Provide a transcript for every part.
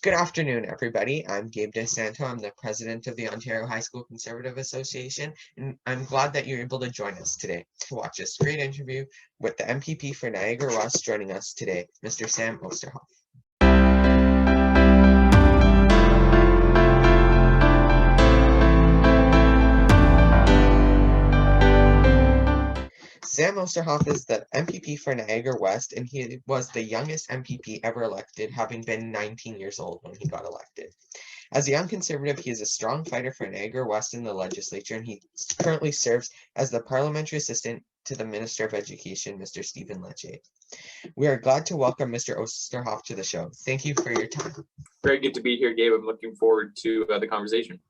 Good afternoon, everybody. I'm Gabe DeSanto. I'm the president of the Ontario High School Conservative Association, and I'm glad that you're able to join us today to watch this great interview with the MPP for Niagara West joining us today, Mr. Sam Oosterhoff. Sam Oosterhoff is the MPP for Niagara West, and he was the youngest MPP ever elected, having been 19 years old when he got elected. As a young Conservative, he is a strong fighter for Niagara West in the Legislature, and he currently serves as the Parliamentary Assistant to the Minister of Education, Mr. Stephen Lecce. We are glad to welcome Mr. Oosterhoff to the show. Thank you for your time. Very good to be here, Gabe. I'm looking forward to the conversation.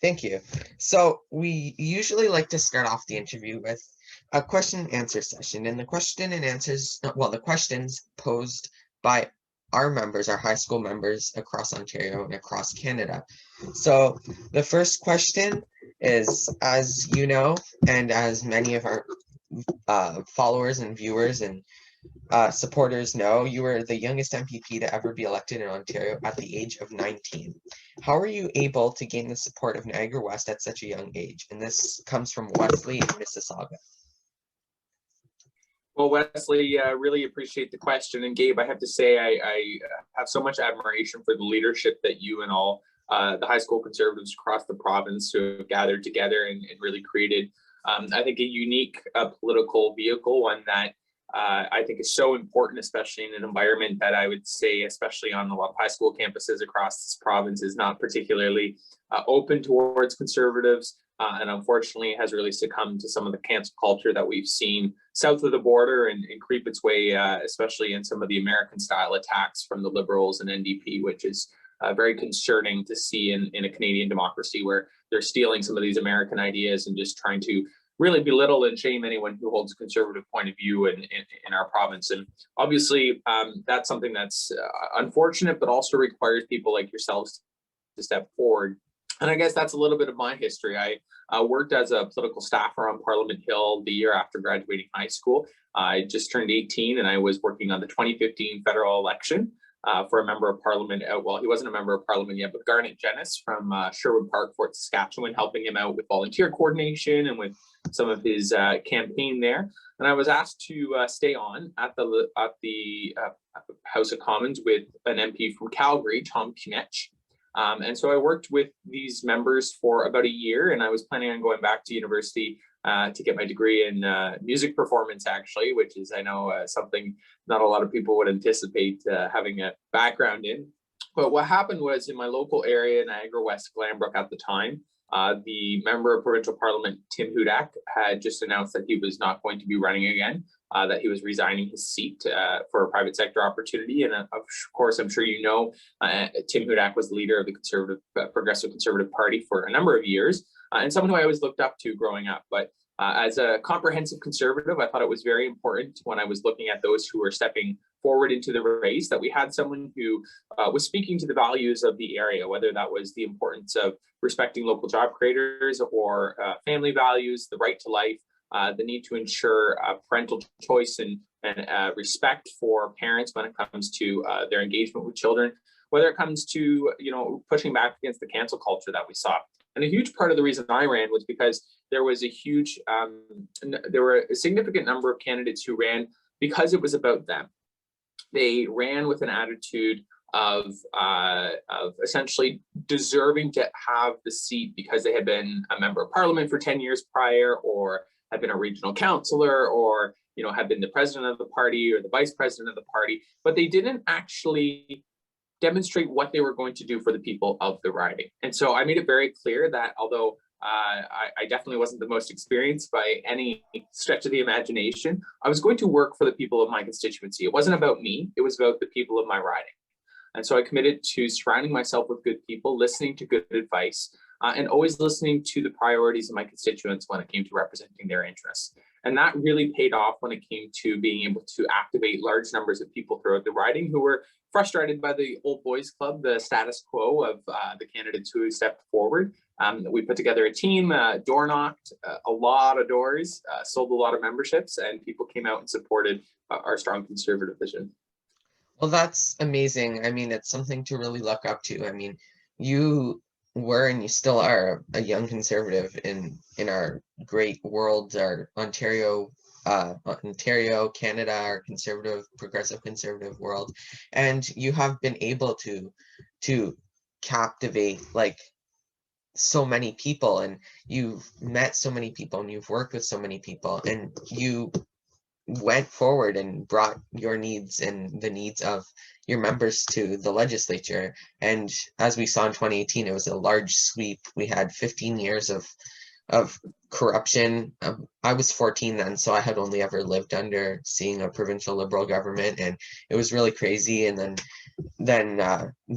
Thank you. So we usually like to start off the interview with a question and answer session, and the questions posed by our members, our high school members across Ontario and across Canada. So the first question is, as you know, and as many of our followers and viewers and supporters know, you were the youngest MPP to ever be elected in Ontario at the age of 19. How were you able to gain the support of Niagara West at such a young age? And this comes from Wesley in Mississauga. Well, Wesley, really appreciate the question. And Gabe, I have to say, I have so much admiration for the leadership that you and all the high school conservatives across the province who have gathered together and really created, I think, a unique political vehicle, one that I think is so important, especially in an environment that I would say, especially on a lot of high school campuses across this province, is not particularly open towards conservatives, and unfortunately has really succumbed to some of the cancel culture that we've seen south of the border and creep its way, especially in some of the American-style attacks from the Liberals and NDP, which is very concerning to see in a Canadian democracy where they're stealing some of these American ideas and just trying to really belittle and shame anyone who holds a conservative point of view in our province. And obviously, that's something that's unfortunate, but also requires people like yourselves to step forward. And I guess that's a little bit of my history. I worked as a political staffer on Parliament Hill the year after graduating high school. I just turned 18 and I was working on the 2015 federal election for a member of Parliament. Well, he wasn't a member of Parliament yet, but Garnet Jennis from Sherwood Park, Fort Saskatchewan, helping him out with volunteer coordination and with some of his campaign there. And I was asked to stay on at the House of Commons with an MP from Calgary, Tom Kinech. And so I worked with these members for about a year, and I was planning on going back to university to get my degree in music performance, actually, which is, I know, something not a lot of people would anticipate having a background in. But what happened was, in my local area, Niagara West, Glanbrook at the time, the member of provincial parliament, Tim Hudak, had just announced that he was not going to be running again, that he was resigning his seat for a private sector opportunity. And of course, I'm sure you know, Tim Hudak was the leader of the Progressive Conservative Party for a number of years, and someone who I always looked up to growing up. But as a comprehensive conservative, I thought it was very important when I was looking at those who were stepping forward into the race that we had someone who was speaking to the values of the area, whether that was the importance of respecting local job creators or family values, the right to life, the need to ensure parental choice and respect for parents when it comes to their engagement with children, whether it comes to, pushing back against the cancel culture that we saw. And a huge part of the reason I ran was because there was there were a significant number of candidates who ran because it was about them. They ran with an attitude of essentially deserving to have the seat because they had been a member of parliament for 10 years prior, or had been a regional councillor, or had been the president of the party or the vice president of the party, but they didn't actually demonstrate what they were going to do for the people of the riding. And so I made it very clear that although I definitely wasn't the most experienced by any stretch of the imagination, I was going to work for the people of my constituency. It wasn't about me, it was about the people of my riding. And so I committed to surrounding myself with good people, listening to good advice, and always listening to the priorities of my constituents when it came to representing their interests. And that really paid off when it came to being able to activate large numbers of people throughout the riding who were frustrated by the old boys club, the status quo of the candidates who stepped forward. We put together a team, door knocked a lot of doors, sold a lot of memberships, and people came out and supported our strong conservative vision. Well, that's amazing. I mean, it's something to really look up to. I mean, you were and you still are a young conservative in our great world, our Ontario, Canada, our conservative, progressive conservative world, and you have been able to captivate like so many people, and you've met so many people, and you've worked with so many people, and you went forward and brought your needs and the needs of your members to the legislature. And as we saw in 2018, it was a large sweep. We had 15 years of corruption. I was 14 then, so I had only ever lived under seeing a provincial Liberal government, and it was really crazy. And then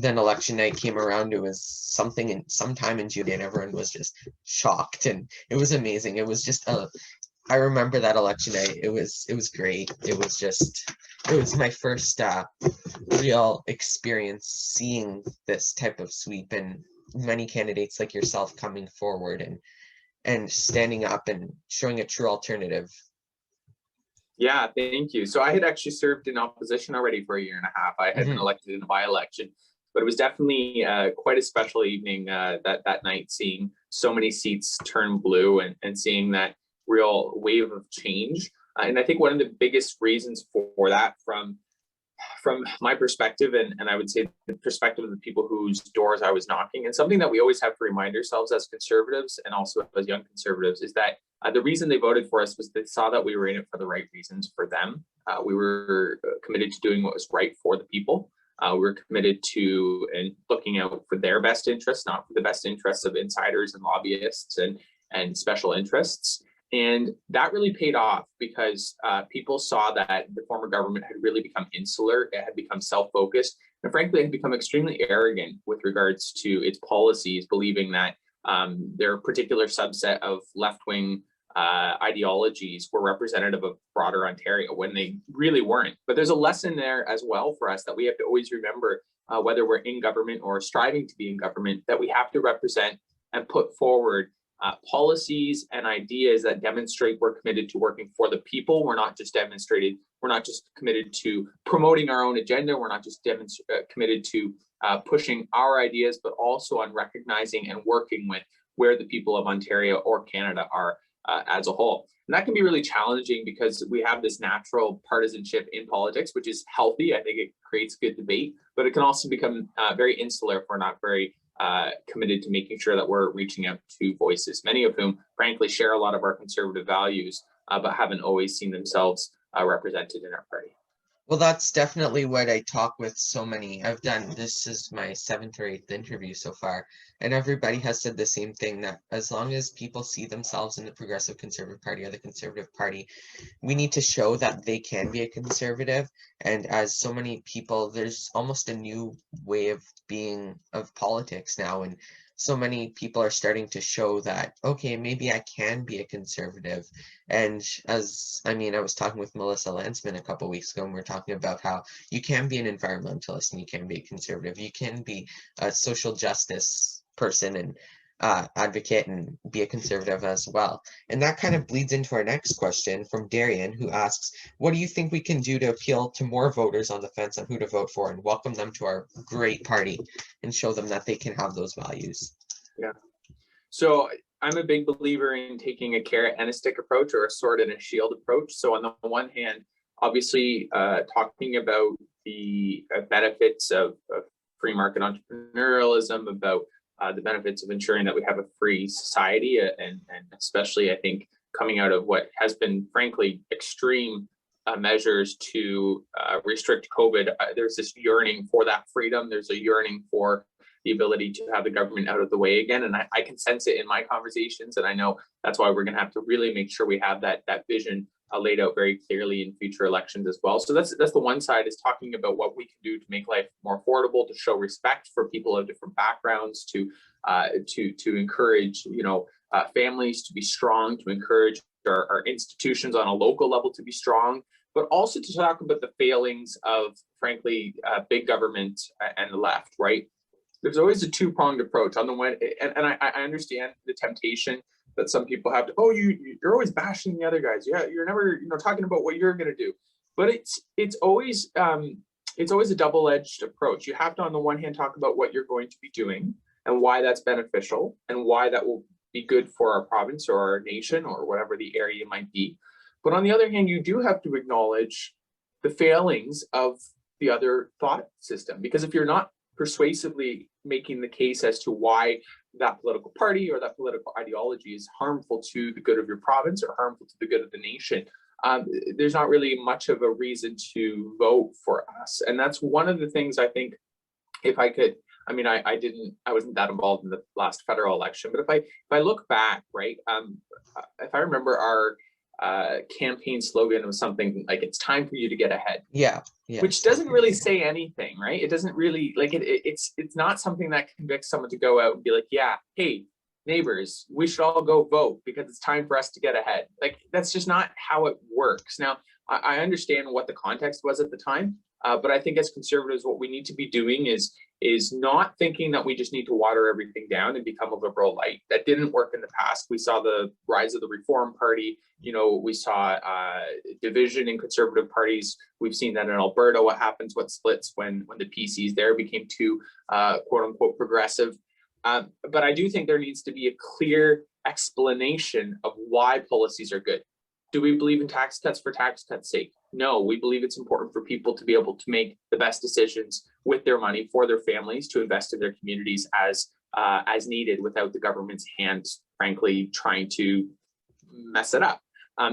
election night came around. It was something in sometime in June, and everyone was just shocked, and it was amazing. It was just a I remember that election day. It was great. It was my first real experience seeing this type of sweep, and many candidates like yourself coming forward and standing up and showing a true alternative. Yeah, thank you. So I had actually served in opposition already for a year and a half. I had been Mhm. elected in a by-election, but it was definitely quite a special evening that night, seeing so many seats turn blue and seeing that real wave of change. And I think one of the biggest reasons for that, from my perspective, and I would say the perspective of the people whose doors I was knocking, and something that we always have to remind ourselves as conservatives and also as young conservatives, is that the reason they voted for us was they saw that we were in it for the right reasons for them. We were committed to doing what was right for the people. We were committed to and looking out for their best interests, not for the best interests of insiders and lobbyists and special interests. And that really paid off because people saw that the former government had really become insular, it had become self-focused, and frankly, it had become extremely arrogant with regards to its policies, believing that their particular subset of left-wing ideologies were representative of broader Ontario when they really weren't. But there's a lesson there as well for us that we have to always remember, whether we're in government or striving to be in government, that we have to represent and put forward policies and ideas that demonstrate we're committed to working for the people. We're not just committed to promoting our own agenda. We're not just committed to pushing our ideas, but also on recognizing and working with where the people of Ontario or Canada are as a whole. And that can be really challenging because we have this natural partisanship in politics, which is healthy. I think it creates good debate, but it can also become very insular if we're not very committed to making sure that we're reaching out to voices, many of whom, frankly, share a lot of our conservative values, but haven't always seen themselves represented in our party. Well, that's definitely what I talk with so many. This is my 7th or 8th interview so far, and everybody has said the same thing, that as long as people see themselves in the Progressive Conservative Party or the Conservative Party, we need to show that they can be a conservative. And as so many people, there's almost a new way of being of politics now, and so many people are starting to show that, okay, maybe I can be a conservative. And I was talking with Melissa Lansman a couple weeks ago, and we are talking about how you can be an environmentalist and you can be a conservative. You can be a social justice person and advocate and be a conservative as well. And that kind of bleeds into our next question from Darian, who asks, what do you think we can do to appeal to more voters on the fence on who to vote for and welcome them to our great party and show them that they can have those values? Yeah. So I'm a big believer in taking a carrot and a stick approach, or a sword and a shield approach. So on the one hand, obviously talking about the benefits of free market entrepreneurialism, about the benefits of ensuring that we have a free society, and especially, I think, coming out of what has been, frankly, extreme measures to restrict COVID, there's this yearning for that freedom. There's a yearning for the ability to have the government out of the way again. And I can sense it in my conversations. And I know that's why we're going to have to really make sure we have that vision laid out very clearly in future elections as well. So that's the one side, is talking about what we can do to make life more affordable, to show respect for people of different backgrounds, to encourage, families to be strong, to encourage our institutions on a local level to be strong, but also to talk about the failings of, frankly, big government and the left, right? There's always a two-pronged approach. On the one, and I understand the temptation that some people have to, you're always bashing the other guys. Yeah, you're never, talking about what you're going to do. But it's always it's always a double-edged approach. You have to, on the one hand, talk about what you're going to be doing and why that's beneficial and why that will be good for our province or our nation or whatever the area might be. But on the other hand, you do have to acknowledge the failings of the other thought system, because if you're not persuasively making the case as to why that political party or that political ideology is harmful to the good of your province or harmful to the good of the nation, there's not really much of a reason to vote for us. And that's one of the things I think, if I could, I mean, I wasn't that involved in the last federal election, but if I look back, right, if I remember our campaign slogan was something like, it's time for you to get ahead. Yeah. Which doesn't really say anything, right? It doesn't really, like, it's not something that convicts someone to go out and be like, yeah, hey, neighbors, we should all go vote because it's time for us to get ahead. Like, that's just not how it works. Now, I understand what the context was at the time, but I think as conservatives, what we need to be doing is not thinking that we just need to water everything down and become a liberal light. That didn't work in the past. We saw the rise of the Reform Party. You know, we saw division in conservative parties. We've seen that in Alberta. What happens, what splits when the PCs there became too quote unquote progressive. But I do think there needs to be a clear explanation of why policies are good. Do we believe in tax cuts for tax cuts' sake? No, we believe it's important for people to be able to make the best decisions with their money for their families, to invest in their communities as needed without the government's hands, frankly, trying to mess it up.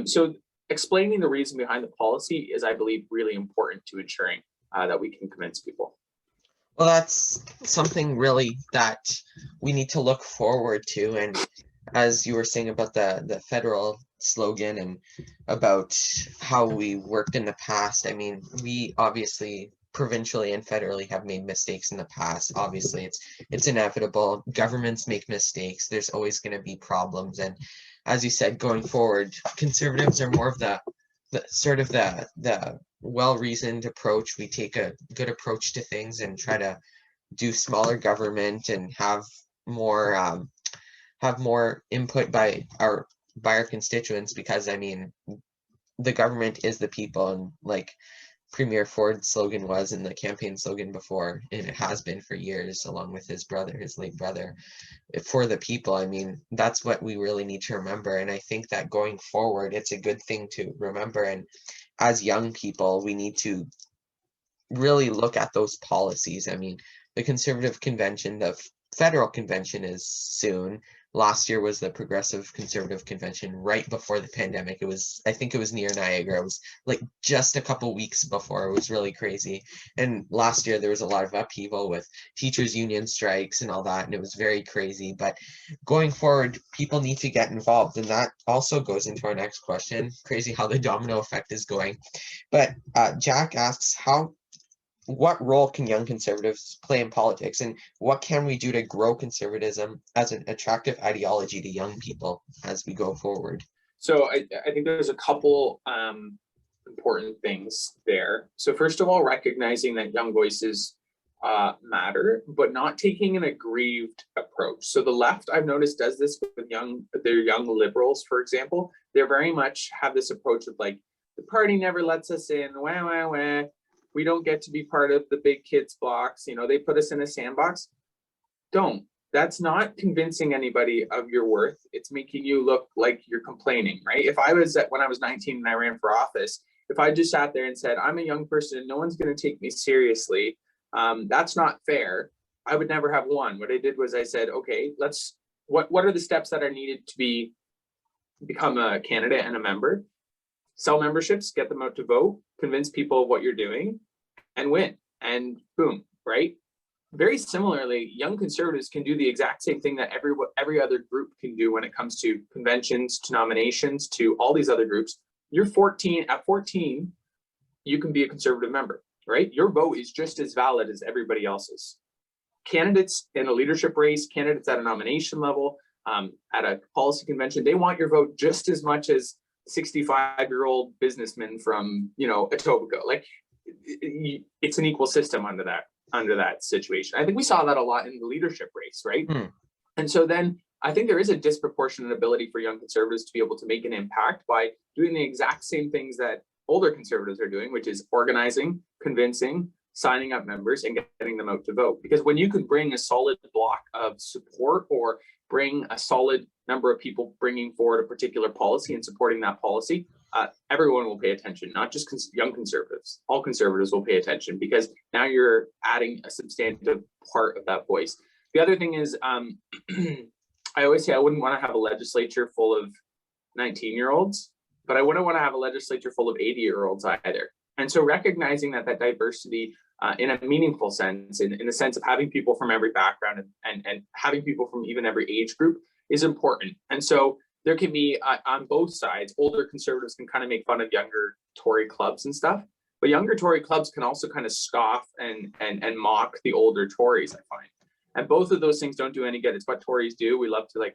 So explaining the reason behind the policy is, I believe, really important to ensuring that we can convince people. Well, that's something really that we need to look forward to. And as you were saying about the federal slogan and about how we worked in the past, I mean, we obviously provincially and federally have made mistakes in the past. Obviously, it's inevitable. Governments make mistakes. There's always going to be problems. And as you said, going forward, conservatives are more of the sort of the well-reasoned approach. We take a good approach to things and try to do smaller government and have more input by our constituents, because I mean, the government is the people, and like Premier Ford's slogan was, and the campaign slogan before, and it has been for years, along with his late brother, for the people. I mean, that's what we really need to remember. And I think that going forward, it's a good thing to remember. And as young people, we need to really look at those policies. I mean, the Conservative Convention, the federal convention is soon. Last year was the Progressive Conservative Convention right before the pandemic. It was, I think it was near Niagara. It was like just a couple weeks before. It was really crazy. And last year there was a lot of upheaval with teachers' union strikes and all that, and it was very crazy. But going forward, people need to get involved. And that also goes into our next question. Crazy how the domino effect is going. But Jack asks, what role can young conservatives play in politics, and what can we do to grow conservatism as an attractive ideology to young people as we go forward? So I think there's a couple important things there. So first of all, recognizing that young voices matter, but not taking an aggrieved approach. So the left, I've noticed, does this with their young liberals, for example. They very much have this approach of like, the party never lets us in, wah, wah, wah. We don't get to be part of the big kids blocks. You know, they put us in a sandbox. Don't. That's not convincing anybody of your worth. It's making you look like you're complaining, right? If I was when I was 19 and I ran for office, if I just sat there and said, I'm a young person and no one's going to take me seriously, that's not fair, I would never have won. What I did was I said, okay, what are the steps that are needed to become a candidate and a member? Sell memberships, get them out to vote, convince people of what you're doing, and win. And boom, right? Very similarly, young conservatives can do the exact same thing that every other group can do when it comes to conventions, to nominations, to all these other groups. You're 14. At 14, you can be a conservative member, right? Your vote is just as valid as everybody else's. Candidates in a leadership race, candidates at a nomination level, at a policy convention, they want your vote just as much as 65-year-old businessman from, Etobicoke. Like, it's an equal system under that situation. I think we saw that a lot in the leadership race, right? And so then I think there is a disproportionate ability for young conservatives to be able to make an impact by doing the exact same things that older conservatives are doing, which is organizing, convincing, signing up members and getting them out to vote. Because when you can bring a solid block of support or bring a solid number of people bringing forward a particular policy and supporting that policy, everyone will pay attention, not just young conservatives. All conservatives will pay attention because now you're adding a substantive part of that voice. The other thing is, I always say I wouldn't want to have a legislature full of 19-year-olds, but I wouldn't want to have a legislature full of 80-year-olds either. And so recognizing that diversity in a meaningful sense, in the sense of having people from every background and having people from even every age group is important. And so there can be on both sides, older conservatives can kind of make fun of younger Tory clubs and stuff, but younger Tory clubs can also kind of scoff and mock the older Tories, I find. And both of those things don't do any good. It's what Tories do. We love to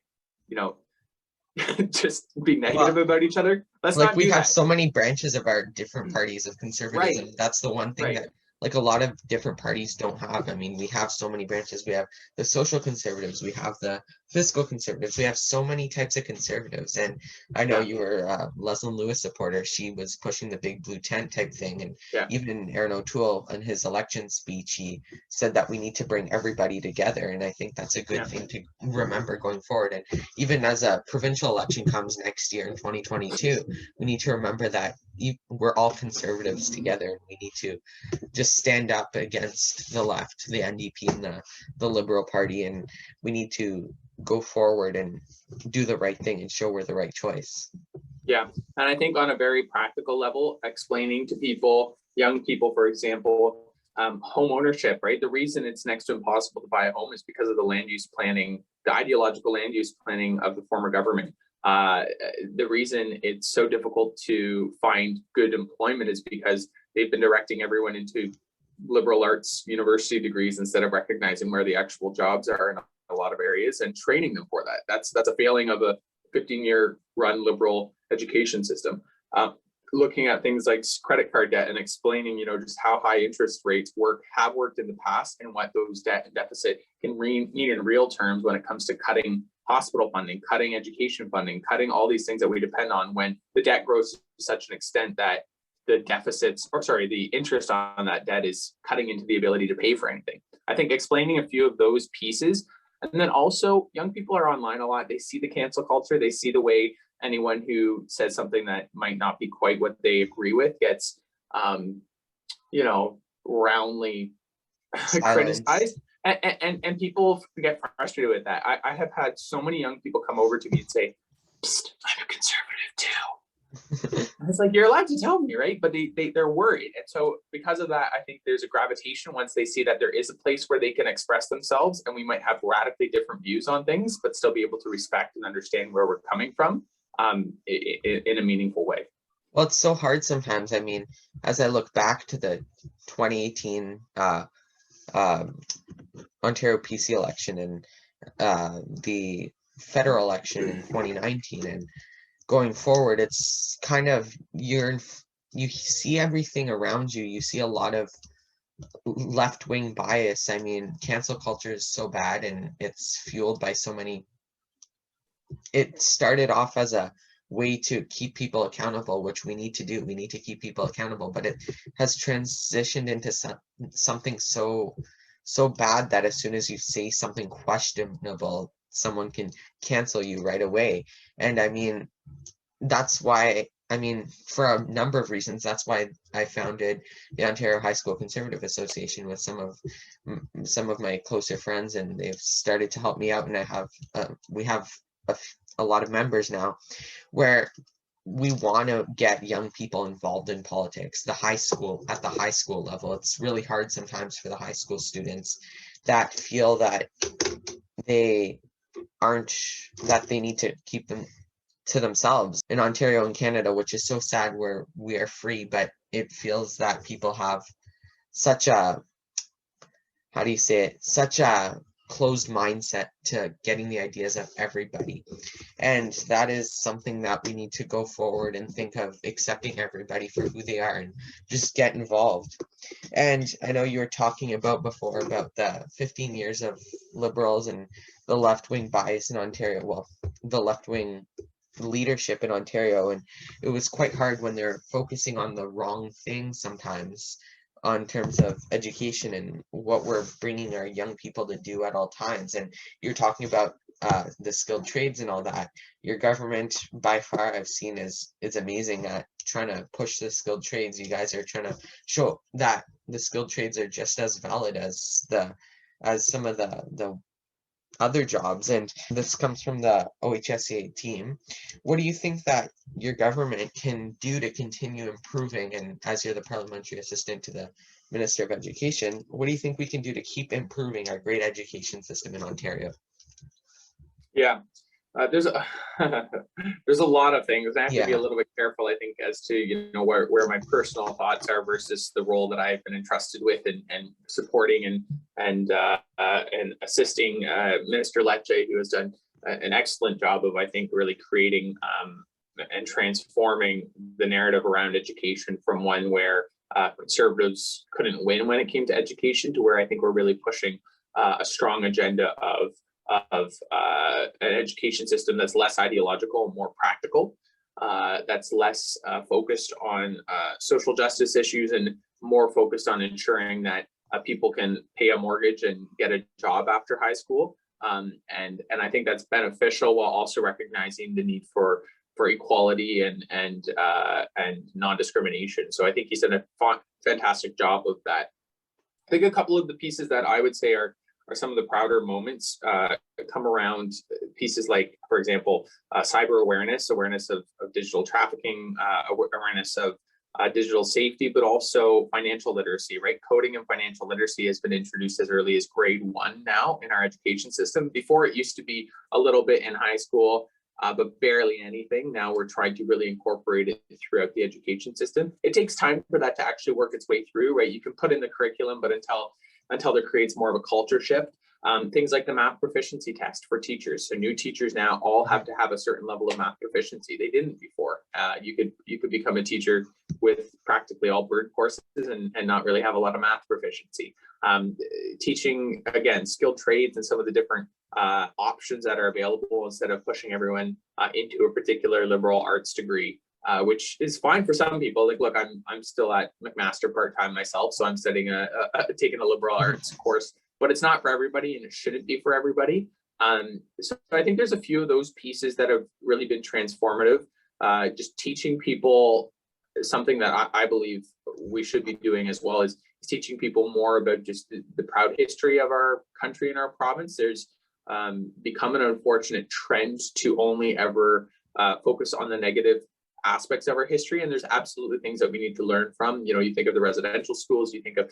just be negative about each other. Let's like not we do have that. so many branches of our different parties of conservatism. Right. That's the one thing Right. that like a lot of different parties don't have. I mean, we have so many branches. We have the social conservatives, we have the fiscal conservatives, we have so many types of conservatives. And I know you were a Leslyn Lewis supporter. She was pushing the big blue tent type thing. And even Aaron O'Toole in his election speech, he said that we need to bring everybody together. And I think that's a good thing to remember going forward. And even as a provincial election comes next year in 2022, we need to remember that we're all conservatives together, and we need to just stand up against the left, the NDP and the Liberal Party, and we need to go forward and do the right thing and show we're the right choice. Yeah, and I think on a very practical level, explaining to people, young people, for example, home ownership, right? The reason it's next to impossible to buy a home is because of the land use planning, the ideological land use planning of the former government. The reason it's so difficult to find good employment is because they've been directing everyone into liberal arts university degrees instead of recognizing where the actual jobs are in a lot of areas and training them for that. That's a failing of a 15-year run liberal education system. Looking at things like credit card debt and explaining, just how high interest rates have worked in the past and what those debt and deficit can mean in real terms when it comes to cutting hospital funding, cutting education funding, cutting all these things that we depend on when the debt grows to such an extent that the interest on that debt is cutting into the ability to pay for anything. I think explaining a few of those pieces, and then also young people are online a lot. They see the cancel culture. They see the way anyone who says something that might not be quite what they agree with gets, roundly criticized. And people get frustrated with that. I have had so many young people come over to me and say, "Psst, I'm a conservative too." It's like, you're allowed to tell me, right? But they're worried. And so because of that, I think there's a gravitation once they see that there is a place where they can express themselves, and we might have radically different views on things, but still be able to respect and understand where we're coming from in a meaningful way. Well, it's so hard sometimes. I mean, as I look back to the 2018 Ontario PC election and the federal election in 2019, and going forward, it's kind of you see everything around you. You see a lot of left-wing bias. I mean, cancel culture is so bad, and it's fueled by so many. It started off as a way to keep people accountable, which we need to do. We need to keep people accountable, but it has transitioned into something so bad that as soon as you say something questionable, someone can cancel you right away. And I mean, that's why, for a number of reasons, that's why I founded the Ontario High School Conservative Association with some of my closer friends, and they've started to help me out. And we have a lot of members now, where we want to get young people involved in politics. At the high school level, it's really hard sometimes for the high school students that feel that they need to keep them to themselves in Ontario and Canada, which is so sad, where we are free, but it feels that people have such a, such a closed mindset to getting the ideas of everybody. And that is something that we need to go forward and think of accepting everybody for who they are and just get involved. And I know you were talking about before about the 15 years of Liberals and the left-wing bias in Ontario, well, the left-wing leadership in Ontario, and it was quite hard when they're focusing on the wrong thing sometimes, on terms of education and what we're bringing our young people to do at all times. And you're talking about the skilled trades and all that. Your government, by far, I've seen is amazing at trying to push the skilled trades. You guys are trying to show that the skilled trades are just as valid as some of the other jobs, and this comes from the OHSCA team. What do you think that your government can do to continue improving? And as you're the parliamentary assistant to the Minister of Education, what do you think we can do to keep improving our great education system in Ontario? Yeah, there's a there's a lot of things. I have to be a Yeah, little bit careful, I think, as to where my personal thoughts are versus the role that I've been entrusted with and supporting and assisting Minister Lecce, who has done an excellent job of, I think, really creating and transforming the narrative around education from one where conservatives couldn't win when it came to education to where I think we're really pushing a strong agenda of an education system that's less ideological and more practical, that's less focused on social justice issues and more focused on ensuring that people can pay a mortgage and get a job after high school. And I think that's beneficial while also recognizing the need for equality and non-discrimination. So I think he's done a fantastic job of that. I think a couple of the pieces that I would say are some of the prouder moments come around pieces like, for example, cyber awareness of digital trafficking, awareness of digital safety, but also financial literacy, right? Coding and financial literacy has been introduced as early as grade 1 now in our education system. Before, it used to be a little bit in high school, but barely anything. Now we're trying to really incorporate it throughout the education system. It takes time for that to actually work its way through, right? You can put in the curriculum, but until there creates more of a culture shift. Things like the math proficiency test for teachers. So new teachers now all have to have a certain level of math proficiency. They didn't before. You could become a teacher with practically all bird courses and not really have a lot of math proficiency. Teaching, again, skilled trades and some of the different options that are available instead of pushing everyone into a particular liberal arts degree. Which is fine for some people. Like, look, I'm still at McMaster part-time myself, so I'm studying taking a liberal arts course, but it's not for everybody and it shouldn't be for everybody. So I think there's a few of those pieces that have really been transformative. Just teaching people something that I believe we should be doing as well is teaching people more about just the proud history of our country and our province. There's become an unfortunate trend to only ever focus on the negative aspects of our history, and there's absolutely things that we need to learn from. You think of the residential schools, you think of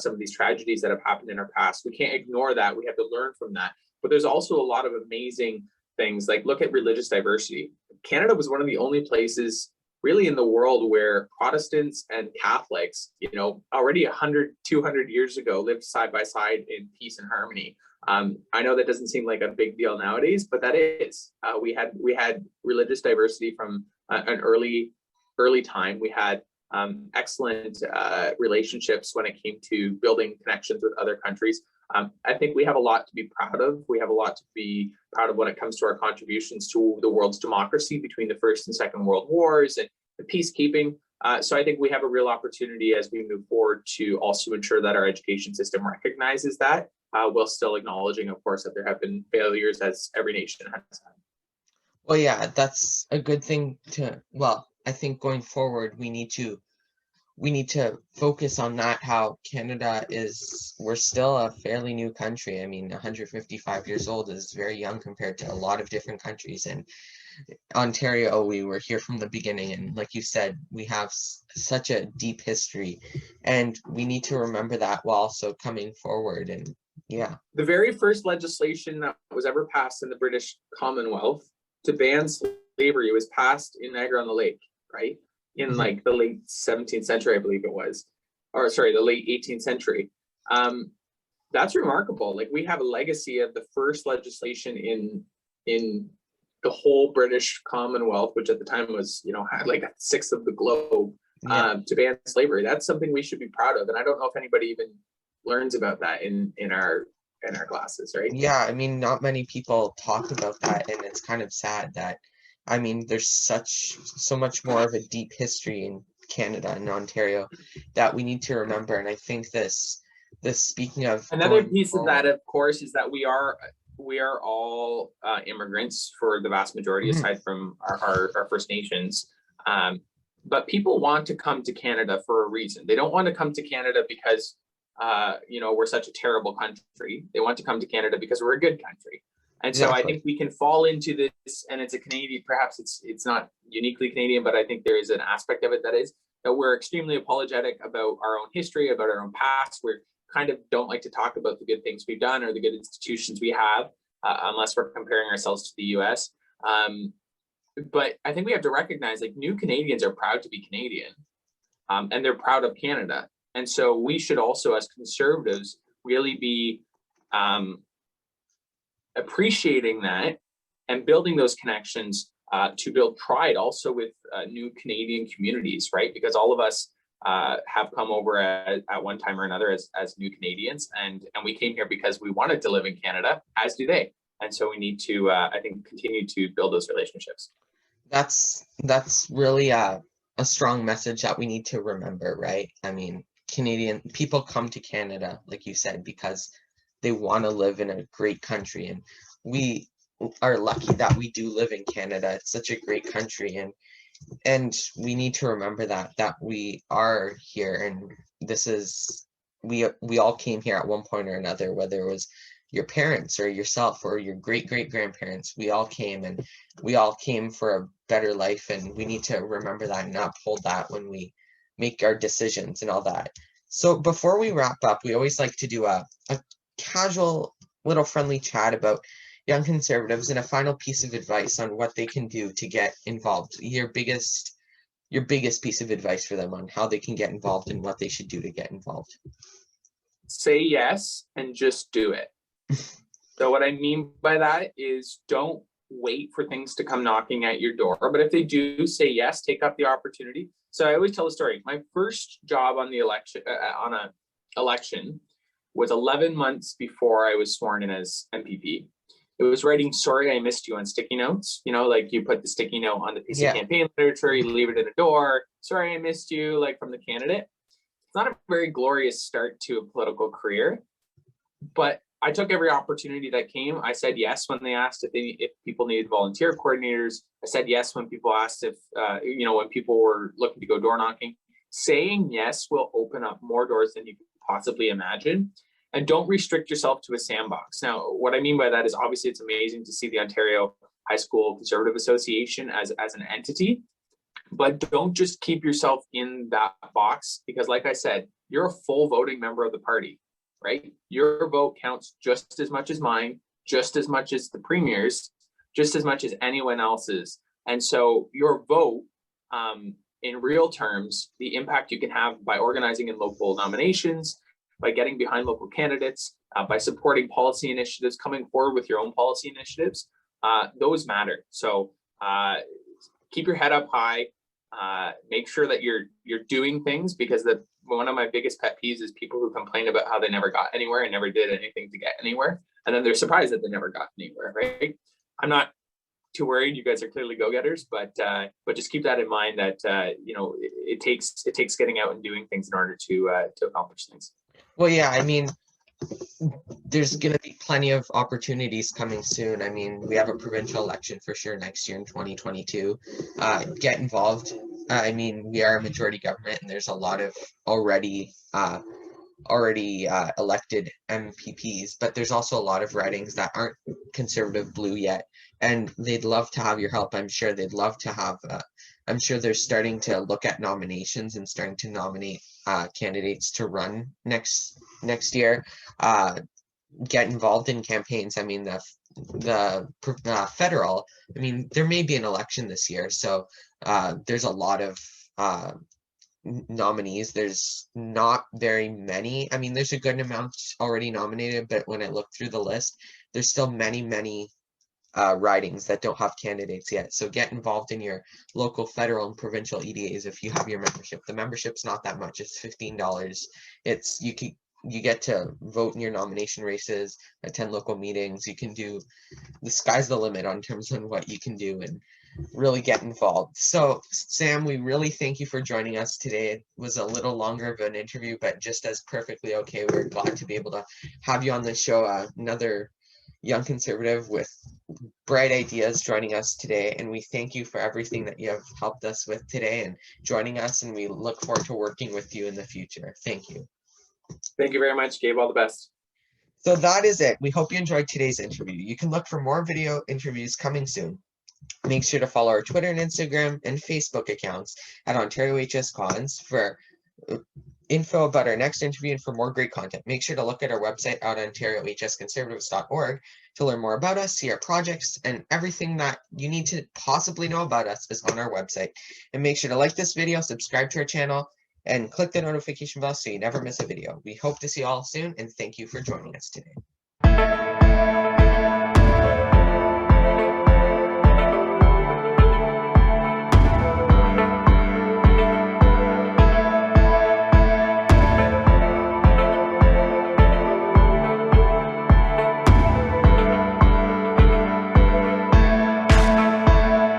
some of these tragedies that have happened in our past. We can't ignore that. We have to learn from that. But there's also a lot of amazing things, like look at religious diversity. Canada was one of the only places really in the world where Protestants and Catholics, already 100, 200 years ago lived side by side in peace and harmony. I know that doesn't seem like a big deal nowadays, but that is. We had religious diversity from an early time. We had excellent relationships when it came to building connections with other countries. I think we have a lot to be proud of. We have a lot to be proud of when it comes to our contributions to the world's democracy between the First and Second World Wars and the peacekeeping. So I think we have a real opportunity as we move forward to also ensure that our education system recognizes that, while still acknowledging, of course, that there have been failures, as every nation has had. well, yeah, that's a good thing I think going forward we need to focus on that, how we're still a fairly new country. I mean, 155 years old is very young compared to a lot of different countries. And Ontario, we were here from the beginning. And like you said, we have such a deep history, and we need to remember that while also coming forward. And yeah. The very first legislation that was ever passed in the British Commonwealth to ban slavery was passed in Niagara-on-the-Lake, right? In like the late 17th century, I believe it was, or sorry, the late 18th century. That's remarkable. Like, we have a legacy of the first legislation in the whole British Commonwealth, which at the time was, had like a sixth of the globe, to ban slavery. That's something we should be proud of. And I don't know if anybody even learns about that in our classes, right? Yeah, I mean, not many people talk about that, and it's kind of sad that, I mean, there's so much more of a deep history Canada and Ontario that we need to remember. And I think this speaking of another going piece of forward, that, of course, is that we are all immigrants for the vast majority, aside from our First Nations. But people want to come to Canada for a reason. They don't want to come to Canada because we're such a terrible country. They want to come to Canada because we're a good country. And so I think we can fall into this, and it's a Canadian, perhaps it's not uniquely Canadian, but I think there is an aspect of it that we're extremely apologetic about our own history, about our own past. We're kind of don't like to talk about the good things we've done or the good institutions we have, unless we're comparing ourselves to the US. But I think we have to recognize, like, new Canadians are proud to be Canadian, and they're proud of Canada. And so we should also, as Conservatives, really be appreciating that and building those connections to build pride also with new Canadian communities, right? Because all of us have come over at one time or another as new Canadians, and we came here because we wanted to live in Canada, as do they. And so we need to, I think, continue to build those relationships. That's really a strong message that we need to remember, right? I mean, Canadian people come to Canada, like you said, because they want to live in a great country, and we are lucky that we do live in Canada. It's such a great country, and we need to remember that we are here, and this is we all came here at one point or another, whether it was your parents or yourself or your great grandparents. We all came, and we all came for a better life, and we need to remember that and uphold that when we make our decisions and all that. So before we wrap up, we always like to do a casual little friendly chat about young Conservatives and a final piece of advice on what they can do to get involved. Your biggest piece of advice for them on how they can get involved and what they should do to get involved. Say yes and just do it. So what I mean by that is, don't wait for things to come knocking at your door. But if they do, say yes, take up the opportunity. So I always tell a story. My first job on the election, was 11 months before I was sworn in as MPP. It was writing "sorry I missed you" on sticky notes. Like you put the sticky note on the piece of campaign literature, you leave it in a door. "Sorry I missed you," like from the candidate. It's not a very glorious start to a political career, but I took every opportunity that came. I said yes when they asked if people needed volunteer coordinators. I said yes when people asked if when people were looking to go door knocking. Saying yes will open up more doors than you could possibly imagine. And don't restrict yourself to a sandbox. Now, what I mean by that is, obviously it's amazing to see the Ontario High School Conservative Association as an entity, but don't just keep yourself in that box, because like I said, you're a full voting member of the party, right? Your vote counts just as much as mine, just as much as the premier's, just as much as anyone else's. And so your vote, in real terms, the impact you can have by organizing in local nominations, by getting behind local candidates, by supporting policy initiatives, coming forward with your own policy initiatives, those matter. So keep your head up high, make sure that you're doing things, because one of my biggest pet peeves is people who complain about how they never got anywhere and never did anything to get anywhere, and then they're surprised that they never got anywhere, right? I'm not too worried. You guys are clearly go-getters, but just keep that in mind, that it takes getting out and doing things in order to accomplish things. Well, yeah, I mean, there's going to be plenty of opportunities coming soon. I mean, we have a provincial election for sure next year in 2022. Get involved. I mean, we are a majority government, and there's a lot of already elected MPPs, but there's also a lot of ridings that aren't Conservative blue yet, and they'd love to have your help. I'm sure they'd love to have. I'm sure they're starting to look at nominations and starting to nominate candidates to run next year. Get involved in campaigns. I mean, the federal. I mean, there may be an election this year, so there's a lot of nominees. There's not very many. I mean, there's a good amount already nominated, but when I look through the list, there's still many ridings that don't have candidates yet. So get involved in your local, federal, and provincial EDAs if you have your membership. The membership's not that much. It's $15. you get to vote in your nomination races, attend local meetings. You can do, the sky's the limit on terms of what you can do and really get involved. So Sam, we really thank you for joining us today. It was a little longer of an interview, but just as perfectly okay. We're glad to be able to have you on the show, another young conservative with bright ideas joining us today. And we thank you for everything that you have helped us with today and joining us. And we look forward to working with you in the future. Thank you. Thank you very much, Gabe. All the best. So that is it. We hope you enjoyed today's interview. You can look for more video interviews coming soon. Make sure to follow our Twitter and Instagram and Facebook accounts at Ontario HSCons for info about our next interview and for more great content. Make sure to look at our website at ontariohsconservatives.org to learn more about us, see our projects, and everything that you need to possibly know about us is on our website. And make sure to like this video, subscribe to our channel, and click the notification bell so you never miss a video. We hope to see you all soon, and thank you for joining us today.